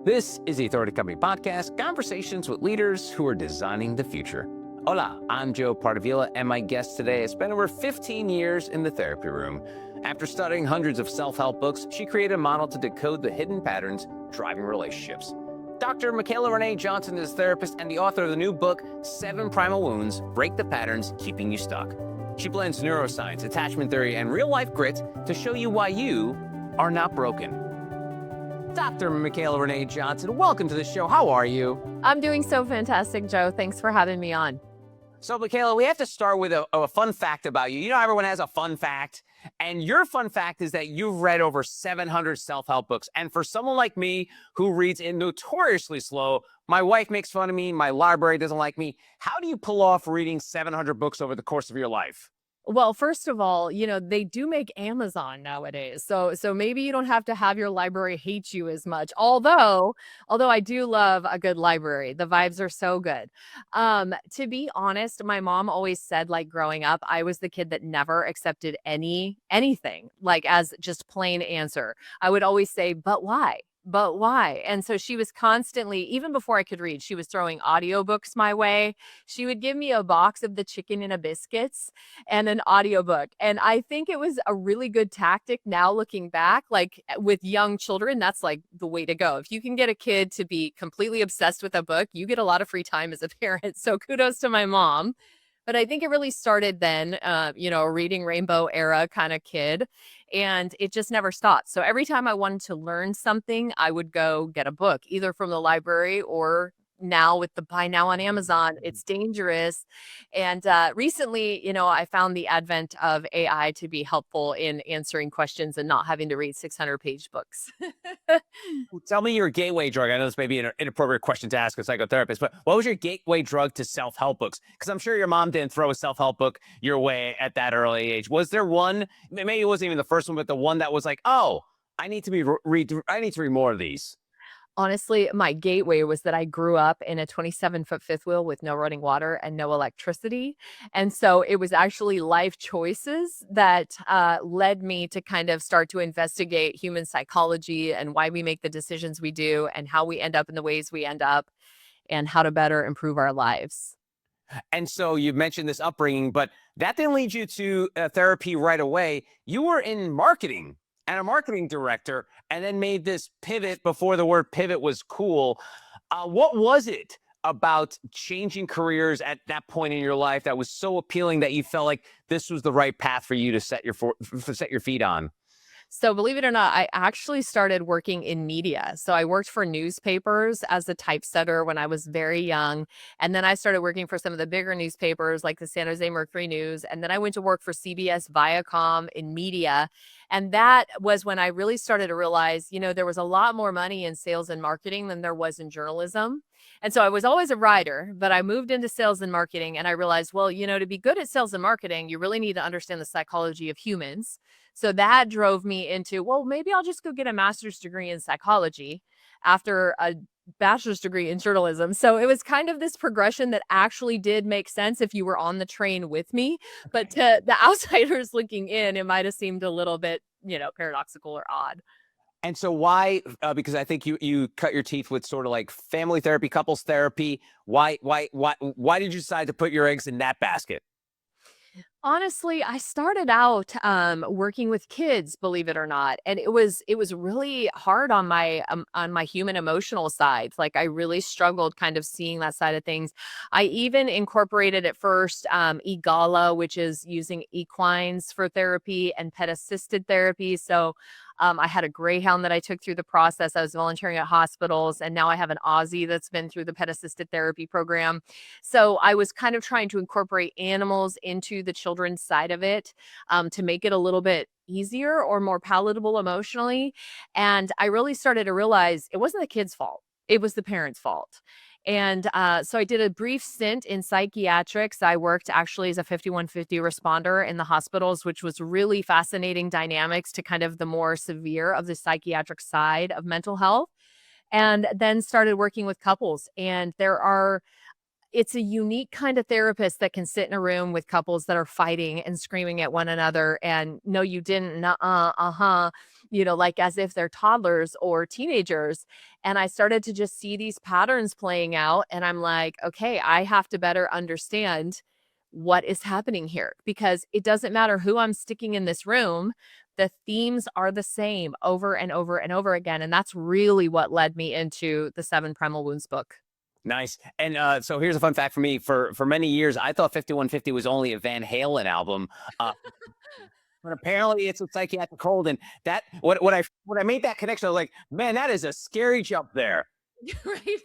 This is the Authority Company Podcast, conversations with leaders who are designing the future. Hola, I'm Joe Pardavila, and my guest today has spent over 15 years in the therapy room. After studying hundreds of self-help books, she created a model to decode the hidden patterns driving relationships. Dr. Michaela Renee Johnson is a therapist and the author of the new book, 7 Primal Wounds, Break the Patterns Keeping You Stuck. She blends neuroscience, attachment theory, and real-life grit to show you why you are not broken. Dr. Michaela Renee Johnson, welcome to the show. How are you? I'm doing so fantastic, Joe. Thanks for having me on. So, Michaela, we have to start with a fun fact about you. You know, everyone has a fun fact, and your fun fact is that you've read over 700 self-help books. And for someone like me who reads it notoriously slow, my wife makes fun of me, my library doesn't like me. How do you pull off reading 700 books over the course of your life? Well, first of all, they do make Amazon nowadays. So maybe you don't have to have your library hate you as much. Although I do love a good library. The vibes are so good. To be honest, my mom always said, like, growing up, I was the kid that never accepted anything like as just plain answer. I would always say, but why? But why? And so she was constantly, even before I could read, she was throwing audiobooks my way. She would give me a box of the chicken and a biscuits and an audiobook. And I think it was a really good tactic now looking back, like with young children, that's like the way to go. If you can get a kid to be completely obsessed with a book, you get a lot of free time as a parent. So kudos to my mom. But I think it really started then, a reading rainbow era kind of kid. And it just never stopped. So every time I wanted to learn something, I would go get a book, either from the library or now with the buy now on Amazon. It's dangerous. And recently, I found the advent of AI to be helpful in answering questions and not having to read 600-page books. Tell me your gateway drug. I know this may be an inappropriate question to ask a psychotherapist, but what was your gateway drug to self-help books? Because I'm sure your mom didn't throw a self-help book your way at that early age. Was there one, maybe it wasn't even the first one, but the one that was like, oh, I need to read more of these? Honestly, my gateway was that I grew up in a 27-foot fifth wheel with no running water and no electricity. And so it was actually life choices that led me to kind of start to investigate human psychology and why we make the decisions we do and how we end up in the ways we end up and how to better improve our lives. And so you mentioned this upbringing, but that didn't lead you to therapy right away. You were in marketing and a marketing director, and then made this pivot before the word pivot was cool. What was it about changing careers at that point in your life that was so appealing that you felt like this was the right path for you to set your feet on? So believe it or not, I actually started working in media. So I worked for newspapers as a typesetter when I was very young. And then I started working for some of the bigger newspapers like the San Jose Mercury News. And then I went to work for CBS Viacom in media. And that was when I really started to realize, there was a lot more money in sales and marketing than there was in journalism. And so I was always a writer, but I moved into sales and marketing and I realized, well, to be good at sales and marketing, you really need to understand the psychology of humans. So that drove me into, well, maybe I'll just go get a master's degree in psychology after a bachelor's degree in journalism. So it was kind of this progression that actually did make sense if you were on the train with me. But to the outsiders looking in, it might have seemed a little bit, paradoxical or odd. And so why? Because I think you cut your teeth with sort of like family therapy, couples therapy. Why did you decide to put your eggs in that basket? Honestly, I started out working with kids, believe it or not, and it was really hard on my human emotional side. Like I really struggled kind of seeing that side of things. I even incorporated at first EGALA, which is using equines for therapy and pet assisted therapy. So I had a greyhound that I took through the process. I was volunteering at hospitals, and now I have an Aussie that's been through the pet assisted therapy program. So I was kind of trying to incorporate animals into the children's side of it to make it a little bit easier or more palatable emotionally. And I really started to realize it wasn't the kid's fault. It was the parents' fault. And so I did a brief stint in psychiatrics. I worked actually as a 5150 responder in the hospitals, which was really fascinating dynamics to kind of the more severe of the psychiatric side of mental health. And then started working with couples. And there are it's a unique kind of therapist that can sit in a room with couples that are fighting and screaming at one another and no, you didn't, nuh-uh, uh-huh, like as if they're toddlers or teenagers. And I started to just see these patterns playing out. And I'm like, okay, I have to better understand what is happening here because it doesn't matter who I'm sticking in this room. The themes are the same over and over and over again. And that's really what led me into the Seven Primal Wounds book. Nice. And so here's a fun fact for me. For many years, I thought 5150 was only a Van Halen album. But apparently it's a psychiatric hold. And that when I made that connection, I was like, man, that is a scary jump there. Right?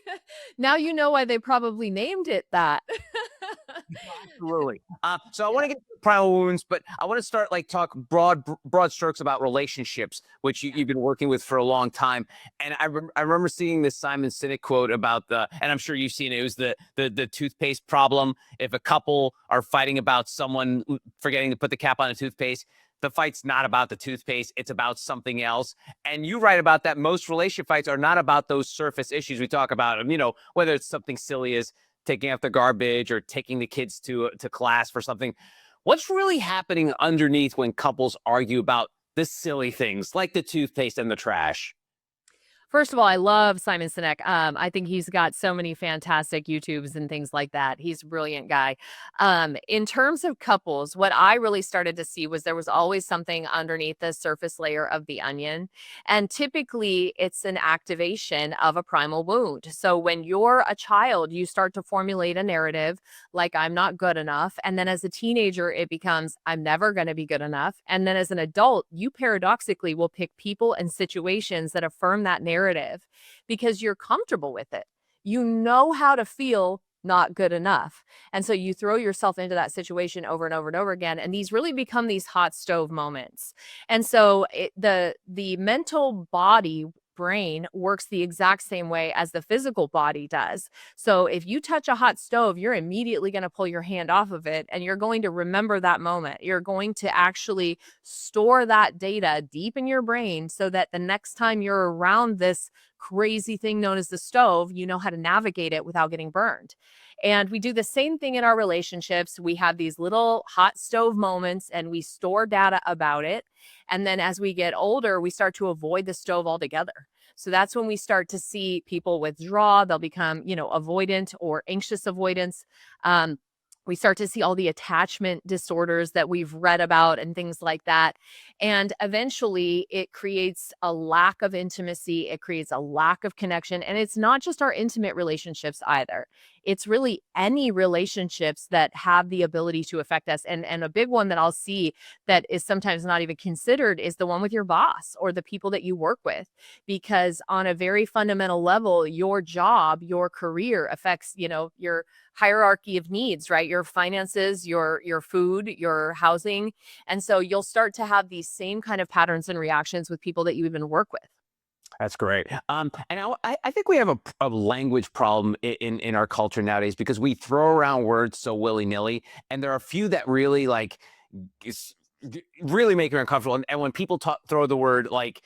Now you know why they probably named it that. Absolutely. So I want to get to Primal Wounds, but I want to start like talk broad strokes about relationships, which you've been working with for a long time. And I remember seeing this Simon Sinek quote about and I'm sure you've seen it. It was the toothpaste problem. If a couple are fighting about someone forgetting to put the cap on a toothpaste, the fight's not about the toothpaste, it's about something else. And you write about that. Most relationship fights are not about those surface issues we talk about, whether it's something silly as taking out the garbage or taking the kids to class for something. What's really happening underneath when couples argue about the silly things like the toothpaste and the trash? First of all, I love Simon Sinek. I think he's got so many fantastic YouTubes and things like that. He's a brilliant guy. In terms of couples, what I really started to see was there was always something underneath the surface layer of the onion. And typically, it's an activation of a primal wound. So when you're a child, you start to formulate a narrative like, I'm not good enough. And then as a teenager, it becomes, I'm never going to be good enough. And then as an adult, you paradoxically will pick people and situations that affirm that narrative because you're comfortable with it. You know how to feel not good enough. And so you throw yourself into that situation over and over and over again. And these really become these hot stove moments. And so the mental body brain works the exact same way as the physical body does. So if you touch a hot stove, you're immediately going to pull your hand off of it and you're going to remember that moment. You're going to actually store that data deep in your brain so that the next time you're around this crazy thing known as the stove, you know how to navigate it without getting burned. And we do the same thing in our relationships. We have these little hot stove moments and we store data about it. And then as we get older, we start to avoid the stove altogether. So that's when we start to see people withdraw. They'll become, avoidant or anxious avoidance. We start to see all the attachment disorders that we've read about and things like that. And eventually it creates a lack of intimacy. It creates a lack of connection. And it's not just our intimate relationships either. It's really any relationships that have the ability to affect us. And a big one that I'll see that is sometimes not even considered is the one with your boss or the people that you work with. Because on a very fundamental level, your job, your career affects, your hierarchy of needs, right? Your finances, your food, your housing. And so you'll start to have these same kind of patterns and reactions with people that you even work with. That's great. And I think we have a language problem in our culture nowadays because we throw around words so willy nilly, and there are a few that really really make you uncomfortable. And when people throw the word like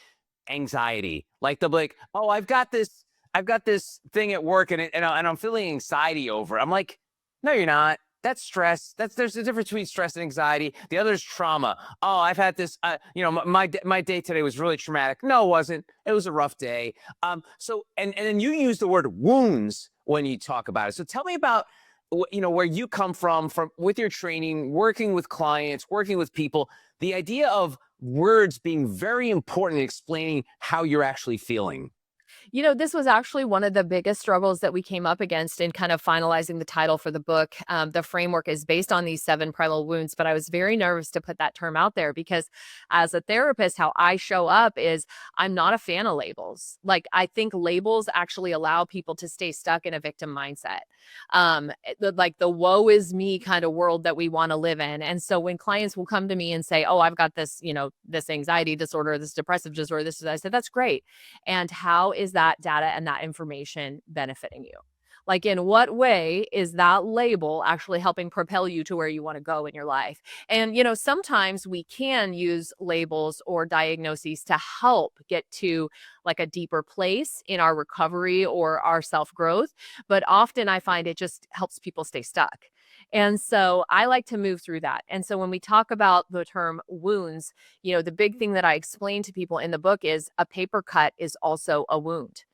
anxiety, like they'll be like, "Oh, I've got this thing at work, and I'm feeling anxiety over it." I'm like, "No, you're not. That's stress. There's a difference between stress and anxiety. The other is trauma. Oh, I've had this. My day today was really traumatic. No, it wasn't. It was a rough day. So and then you use the word wounds when you talk about it. So tell me about where you come from with your training, working with clients, working with people. The idea of words being very important in explaining how you're actually feeling. This was actually one of the biggest struggles that we came up against in kind of finalizing the title for the book. The framework is based on these seven primal wounds, but I was very nervous to put that term out there because as a therapist, how I show up is I'm not a fan of labels. Like, I think labels actually allow people to stay stuck in a victim mindset. Like the woe is me kind of world that we want to live in. And so when clients will come to me and say, oh, I've got this, this anxiety disorder, this depressive disorder, I said, that's great. And how is that data and that information benefiting you? Like, in what way is that label actually helping propel you to where you want to go in your life? And, sometimes we can use labels or diagnoses to help get to like a deeper place in our recovery or our self growth. But often I find it just helps people stay stuck. And so I like to move through that. And so when we talk about the term wounds, the big thing that I explain to people in the book is a paper cut is also a wound.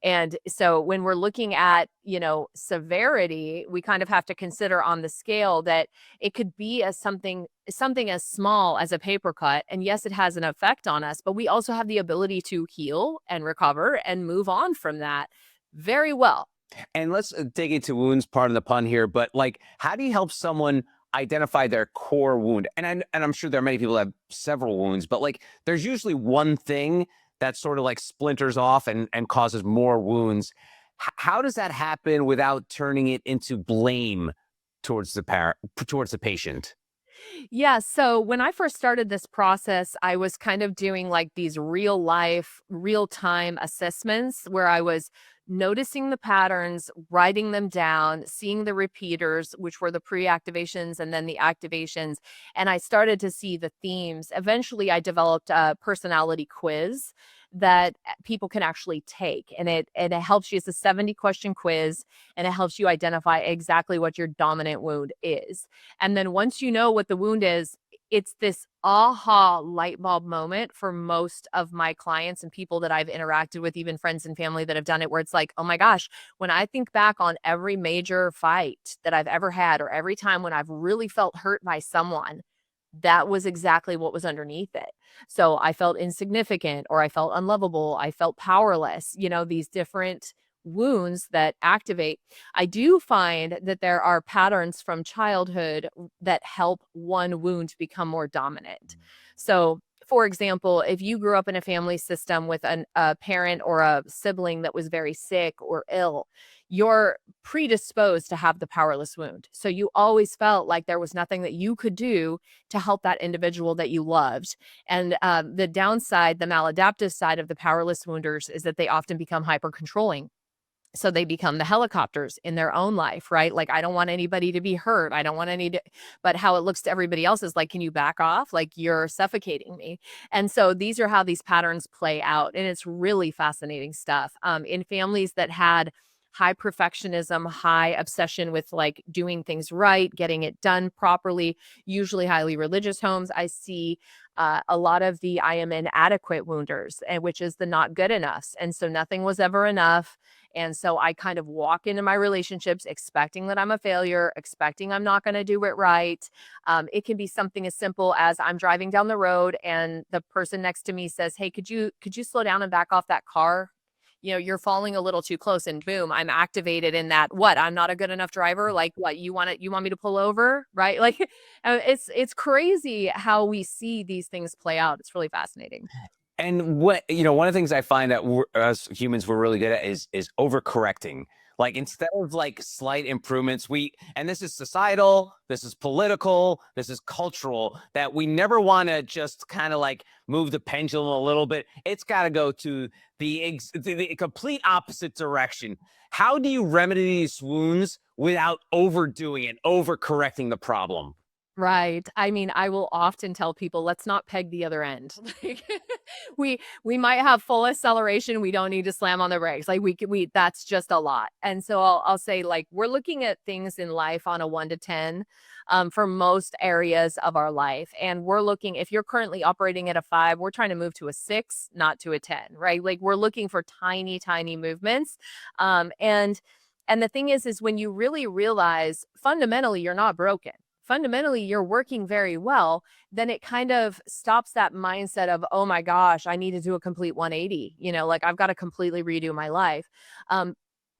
And so when we're looking at, severity, we kind of have to consider on the scale that it could be as something as small as a paper cut. And yes, it has an effect on us, but we also have the ability to heal and recover and move on from that very well. And let's dig into wounds, pardon the pun here, but like, how do you help someone identify their core wound? And I'm sure there are many people that have several wounds, but like, there's usually one thing that sort of like splinters off and causes more wounds. How does that happen without turning it into blame towards the towards the patient? Yeah. So when I first started this process, I was kind of doing like these real life, real time assessments where I was noticing the patterns, writing them down, seeing the repeaters, which were the pre activations and then the activations. And I started to see the themes. Eventually, I developed a personality quiz that people can actually take, and it helps you. It's a 70-question quiz, and it helps you identify exactly what your dominant wound is. And then once you know what the wound is, it's this aha light bulb moment for most of my clients and people that I've interacted with, even friends and family that have done it, where it's like, oh my gosh, when I think back on every major fight that I've ever had, or every time when I've really felt hurt by someone, that was exactly what was underneath it. So I felt insignificant, or I felt unlovable. I felt powerless, these different wounds that activate. I do find that there are patterns from childhood that help one wound become more dominant. So, for example, if you grew up in a family system with a parent or a sibling that was very sick or ill, you're predisposed to have the powerless wound. So you always felt like there was nothing that you could do to help that individual that you loved. And the downside, the maladaptive side of the powerless wounders is that they often become hyper controlling. So they become the helicopters in their own life, right? Like, I don't want anybody to be hurt. I don't want but how it looks to everybody else is like, can you back off? Like, you're suffocating me. And so these are how these patterns play out. And it's really fascinating stuff. In families that had high perfectionism, high obsession with like doing things right, getting it done properly, usually highly religious homes, I see a lot of the I am inadequate wounders, and which is the not good enough. And so nothing was ever enough. And so I kind of walk into my relationships expecting that I'm a failure, expecting I'm not going to do it right. It can be something as simple as I'm driving down the road and the person next to me says, "Hey, could you slow down and back off that car? You're falling a little too close," and boom, I'm activated in that, what, I'm not a good enough driver? Like, what, you want me to pull over? Right? Like, it's crazy how we see these things play out. It's really fascinating. And one of the things I find that as humans we're really good at is overcorrecting. Like, instead of like slight improvements, and this is societal, this is political, this is cultural, that we never want to just kind of like move the pendulum a little bit. It's got to go to the complete opposite direction. How do you remedy these wounds without overdoing it, overcorrecting the problem? Right. I mean, I will often tell people, let's not peg the other end. Like, we might have full acceleration. We don't need to slam on the brakes. Like, that's just a lot. And so I'll say, like, we're looking at things in life on a 1 to 10 for most areas of our life. And we're looking, if you're currently operating at a 5, we're trying to move to a 6, not to a 10, right? Like, we're looking for tiny, tiny movements. And the thing is when you really realize fundamentally you're not broken, fundamentally you're working very well, then it kind of stops that mindset of, oh my gosh, I need to do a complete 180, like, I've got to completely redo my life. um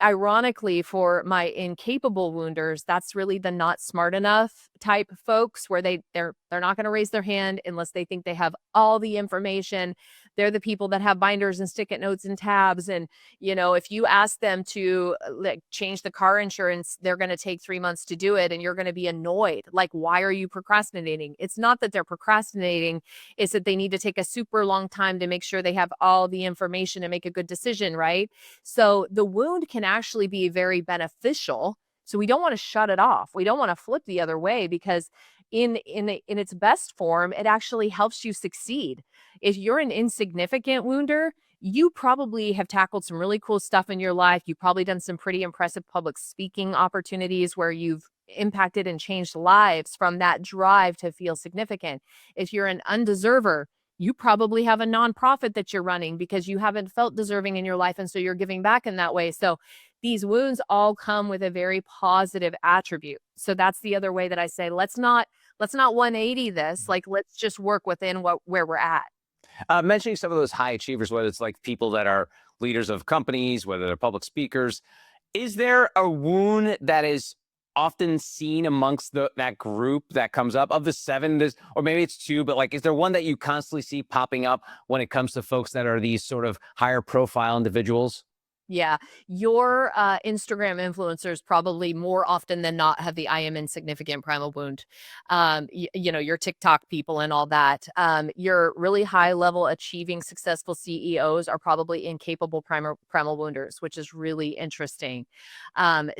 Ironically, for my incapable wounders, that's really the not smart enough type folks, where they're not going to raise their hand unless they think they have all the information. They're the people that have binders and stick-it notes and tabs. And, if you ask them to like change the car insurance, they're going to take 3 months to do it. And you're going to be annoyed. Like, why are you procrastinating? It's not that they're procrastinating. It's that they need to take a super long time to make sure they have all the information and make a good decision, right? So the wound can actually be very beneficial. So we don't want to shut it off. We don't want to flip the other way, because in its best form, it actually helps you succeed. If you're an insignificant wounder, you probably have tackled some really cool stuff in your life. You've probably done some pretty impressive public speaking opportunities where you've impacted and changed lives from that drive to feel significant. If you're an undeserver, you probably have a nonprofit that you're running because you haven't felt deserving in your life. And so you're giving back in that way. So these wounds all come with a very positive attribute. So that's the other way that I say, let's not 180 this. Like, let's just work within where we're at. Mentioning some of those high achievers, whether it's like people that are leaders of companies, whether they're public speakers, is there a wound that is often seen amongst that group that comes up of the seven? Or maybe it's two, but like, is there one that you constantly see popping up when it comes to folks that are these sort of higher profile individuals? Yeah, your Instagram influencers probably more often than not have the "I am insignificant" primal wound. Your TikTok people and all that. Your really high level achieving successful CEOs are probably incapable primal wounders, which is really interesting.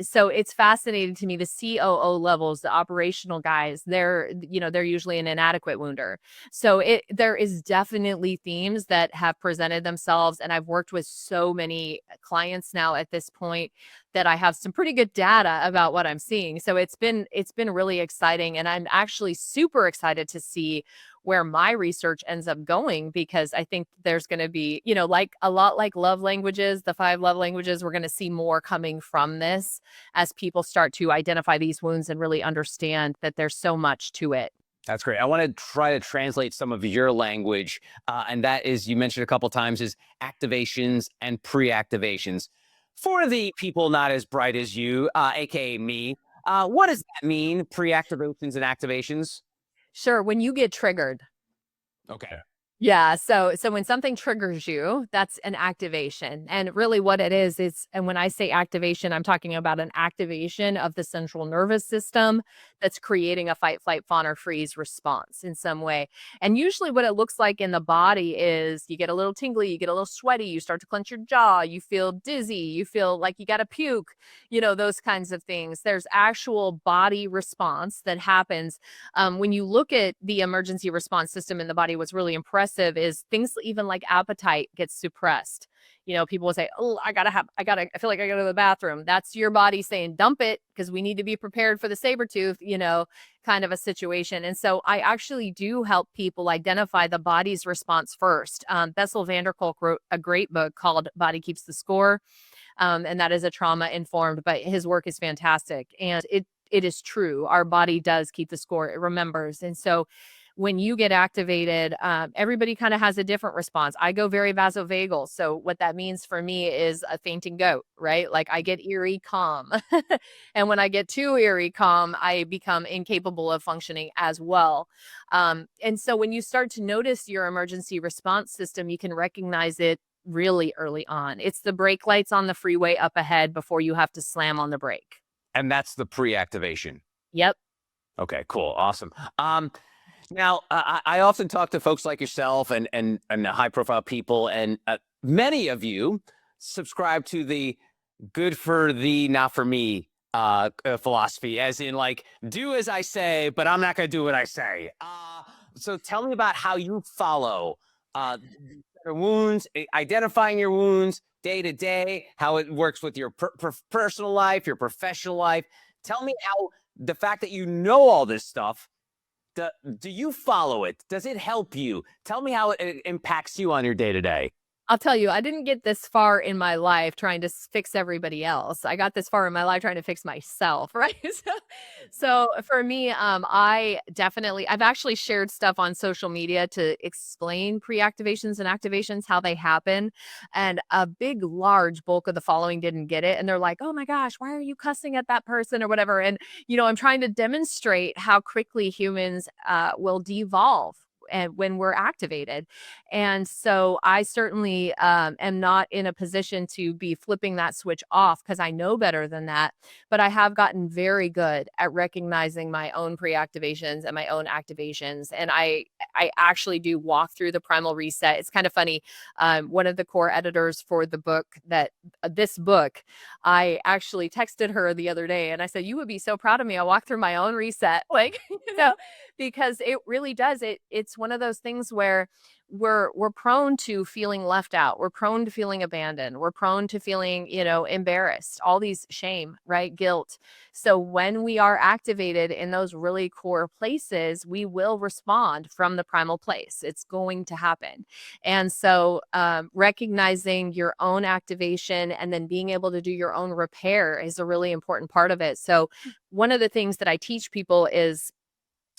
So it's fascinating to me. The COO levels, the operational guys, they're usually an inadequate wounder. So there is definitely themes that have presented themselves, and I've worked with so many clients now at this point that I have some pretty good data about what I'm seeing. So it's been really exciting, and I'm actually super excited to see where my research ends up going, because I think there's going to be, like a lot like love languages, the 5 love languages, we're going to see more coming from this as people start to identify these wounds and really understand that there's so much to it. That's great. I want to try to translate some of your language, and that is, you mentioned a couple times, is activations and pre-activations. For the people not as bright as you, aka me, what does that mean? Pre-activations and activations. Sure, when you get triggered. Okay. Yeah, so when something triggers you, that's an activation. And really what it is, and when I say activation, I'm talking about an activation of the central nervous system that's creating a fight, flight, fawn, or freeze response in some way. And usually what it looks like in the body is you get a little tingly, you get a little sweaty, you start to clench your jaw, you feel dizzy, you feel like you got to puke, those kinds of things. There's actual body response that happens when you look at the emergency response system in the body. What's really impressive is things even like appetite gets suppressed. People will say, "Oh, I feel like I gotta go to the bathroom." That's your body saying, "Dump it," because we need to be prepared for the saber tooth, kind of a situation. And so I actually do help people identify the body's response first. Bessel van der Kolk wrote a great book called Body Keeps the Score. And that is a trauma informed, but his work is fantastic. And it is true. Our body does keep the score. It remembers. And so when you get activated, everybody kind of has a different response. I go very vasovagal. So what that means for me is a fainting goat, right? Like I get eerie calm. And when I get too eerie calm, I become incapable of functioning as well. And so when you start to notice your emergency response system, you can recognize it really early on. It's the brake lights on the freeway up ahead before you have to slam on the brake. And that's the pre-activation. Yep. Okay, cool. Awesome. Now, I often talk to folks like yourself and high profile people, and many of you subscribe to the good for thee, not for me philosophy, as in like, do as I say, but I'm not going to do what I say. So tell me about how you follow wounds, identifying your wounds day to day, how it works with your personal life, your professional life. Tell me how the fact that you know all this stuff, do you follow it? Does it help you? Tell me how it impacts you on your day to day. I'll tell you, I didn't get this far in my life trying to fix everybody else. I got this far in my life trying to fix myself, right? So for me, I've actually shared stuff on social media to explain pre-activations and activations, how they happen. And a big, large bulk of the following didn't get it. And they're like, "Oh my gosh, why are you cussing at that person?" or whatever. And, I'm trying to demonstrate how quickly humans will devolve and when we're activated. And so I certainly am not in a position to be flipping that switch off because I know better than that. But I have gotten very good at recognizing my own pre-activations and my own activations. And I actually do walk through the primal reset. It's kind of funny. One of the core editors for the book that this book, I actually texted her the other day and I said, "You would be so proud of me. I walked through my own reset." Like, because it really does. It's one of those things where we're prone to feeling left out. We're prone to feeling abandoned. We're prone to feeling, embarrassed, all these shame, right? Guilt. So when we are activated in those really core places, we will respond from the primal place. It's going to happen. And so recognizing your own activation and then being able to do your own repair is a really important part of it. So one of the things that I teach people is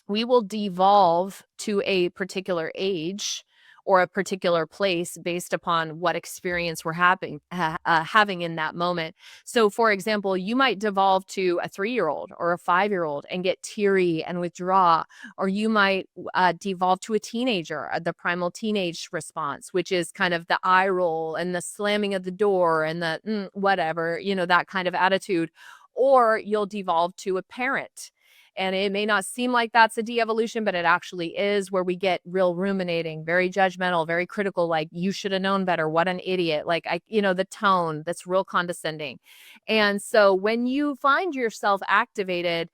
we will devolve to a particular age or a particular place based upon what experience we're having in that moment. So, for example, you might devolve to a 3-year-old or a 5-year-old and get teary and withdraw, or you might devolve to a teenager, the primal teenage response, which is kind of the eye roll and the slamming of the door and the whatever, that kind of attitude. Or you'll devolve to a parent, and it may not seem like that's a de-evolution, but it actually is, where we get real ruminating, very judgmental, very critical, like, you should have known better. What an idiot. Like, the tone that's real condescending. And so when you find yourself activated,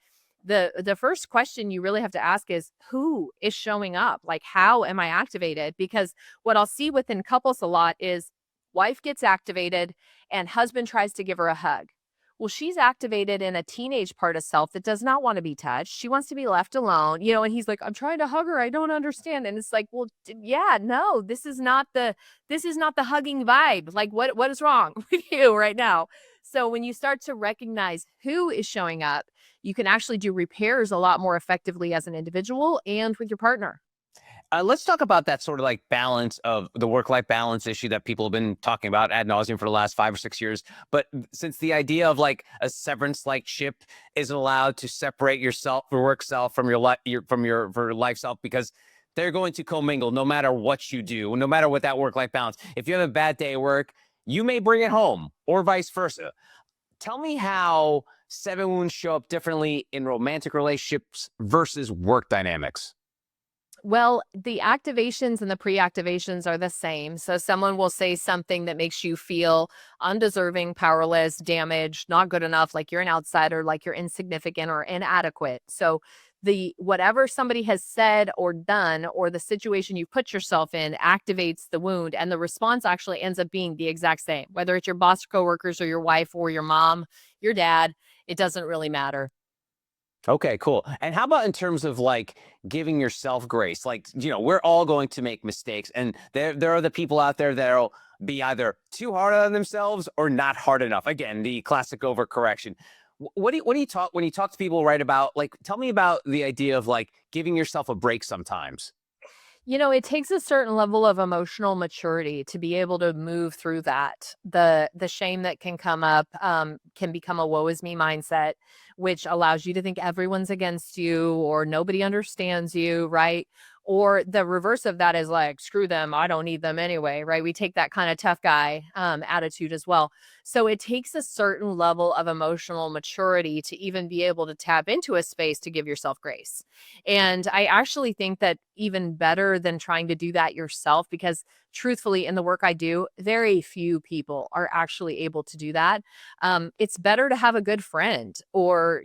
the first question you really have to ask is, who is showing up? Like, how am I activated? Because what I'll see within couples a lot is wife gets activated and husband tries to give her a hug. Well, she's activated in a teenage part of self that does not want to be touched. She wants to be left alone, and he's like, "I'm trying to hug her. I don't understand." And it's like, well, yeah, no, this is not the hugging vibe. Like, what is wrong with you right now? So when you start to recognize who is showing up, you can actually do repairs a lot more effectively as an individual and with your partner. Let's talk about that sort of like balance of the work-life balance issue that people have been talking about ad nauseum for the last 5 or 6 years. But since the idea of like a severance-like chip isn't allowed to separate yourself, your work self, from your life, from your for life self, because they're going to commingle no matter what you do, no matter what that work-life balance. If you have a bad day at work, you may bring it home, or vice versa. Tell me how seven wounds show up differently in romantic relationships versus work dynamics. Well, the activations and the pre-activations are the same. So someone will say something that makes you feel undeserving, powerless, damaged, not good enough, like you're an outsider, like you're insignificant or inadequate. So the whatever somebody has said or done, or the situation you put yourself in, activates the wound, and the response actually ends up being the exact same. Whether it's your boss, coworkers, or your wife, or your mom, your dad, it doesn't really matter. Okay, cool. And how about in terms of like giving yourself grace? Like, we're all going to make mistakes, and there are the people out there that'll be either too hard on themselves or not hard enough. Again, the classic overcorrection. What do you talk when you talk to people, right, about, like, tell me about the idea of like giving yourself a break sometimes. It takes a certain level of emotional maturity to be able to move through that. The shame that can come up can become a woe is me mindset, which allows you to think everyone's against you or nobody understands you, right? Or the reverse of that is like, screw them, I don't need them anyway, right? We take that kind of tough guy attitude as well. So it takes a certain level of emotional maturity to even be able to tap into a space to give yourself grace. And I actually think that even better than trying to do that yourself, because truthfully, in the work I do, very few people are actually able to do that. It's better to have a good friend or,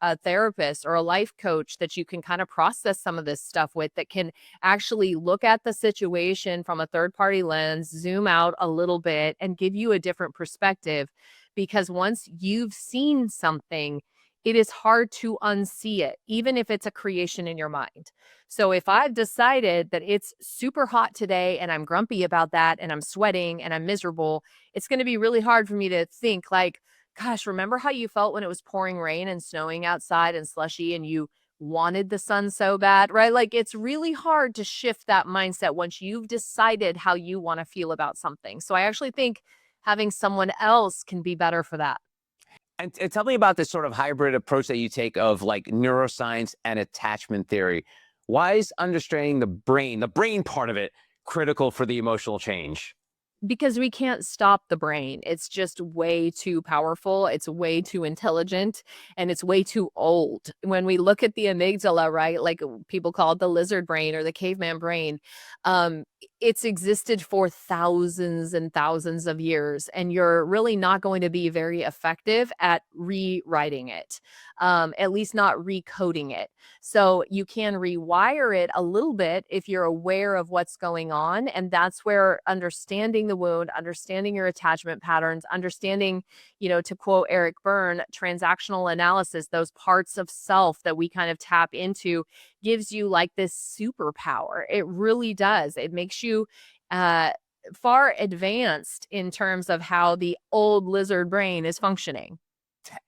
a therapist or a life coach that you can kind of process some of this stuff with, that can actually look at the situation from a third party lens, zoom out a little bit, and give you a different perspective. Because once you've seen something, it is hard to unsee it, even if it's a creation in your mind. So if I've decided that it's super hot today and I'm grumpy about that and I'm sweating and I'm miserable, it's going to be really hard for me to think like, gosh, remember how you felt when it was pouring rain and snowing outside and slushy and you wanted the sun so bad, right? Like, it's really hard to shift that mindset once you've decided how you want to feel about something. So I actually think having someone else can be better for that. And tell me about this sort of hybrid approach that you take of like neuroscience and attachment theory. Why is understanding the brain part of it, critical for the emotional change? Because we can't stop the brain. It's just way too powerful. It's way too intelligent and it's way too old. When we look at the amygdala, right? Like people call it the lizard brain or the caveman brain. It's existed for thousands and thousands of years, and you're really not going to be very effective at rewriting it, at least not recoding it. So you can rewire it a little bit if you're aware of what's going on. And that's where understanding the wound, understanding your attachment patterns, understanding, to quote Eric Berne, transactional analysis, those parts of self that we kind of tap into gives you like this superpower. It really does. It makes you uh, far advanced in terms of how the old lizard brain is functioning.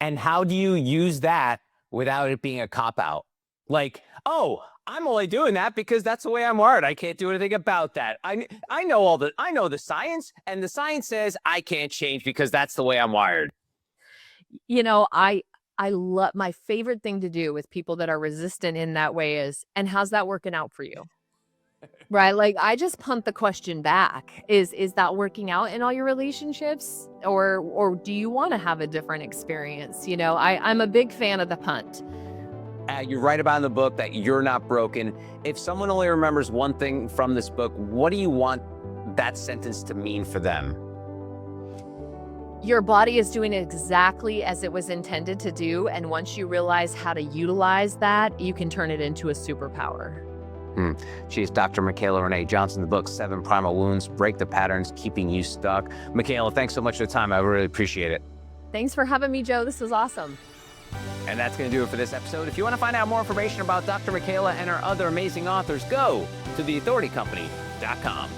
And how do you use that without it being a cop out? Like, oh, I'm only doing that because that's the way I'm wired. I can't do anything about that. I know the science, and the science says I can't change because that's the way I'm wired. I love my favorite thing to do with people that are resistant in that way is, and how's that working out for you? Right? Like I just punt the question back. Is that working out in all your relationships? Or do you want to have a different experience? I'm a big fan of the punt. You write about in the book that you're not broken. If someone only remembers one thing from this book, what do you want that sentence to mean for them? Your body is doing exactly as it was intended to do. And once you realize how to utilize that, you can turn it into a superpower. She's Dr. Michaela Renee Johnson. The book, 7 Primal Wounds, Break the Patterns Keeping You Stuck. Michaela, thanks so much for the time. I really appreciate it. Thanks for having me, Joe. This was awesome. And that's going to do it for this episode. If you want to find out more information about Dr. Michaela and our other amazing authors, go to theauthoritycompany.com.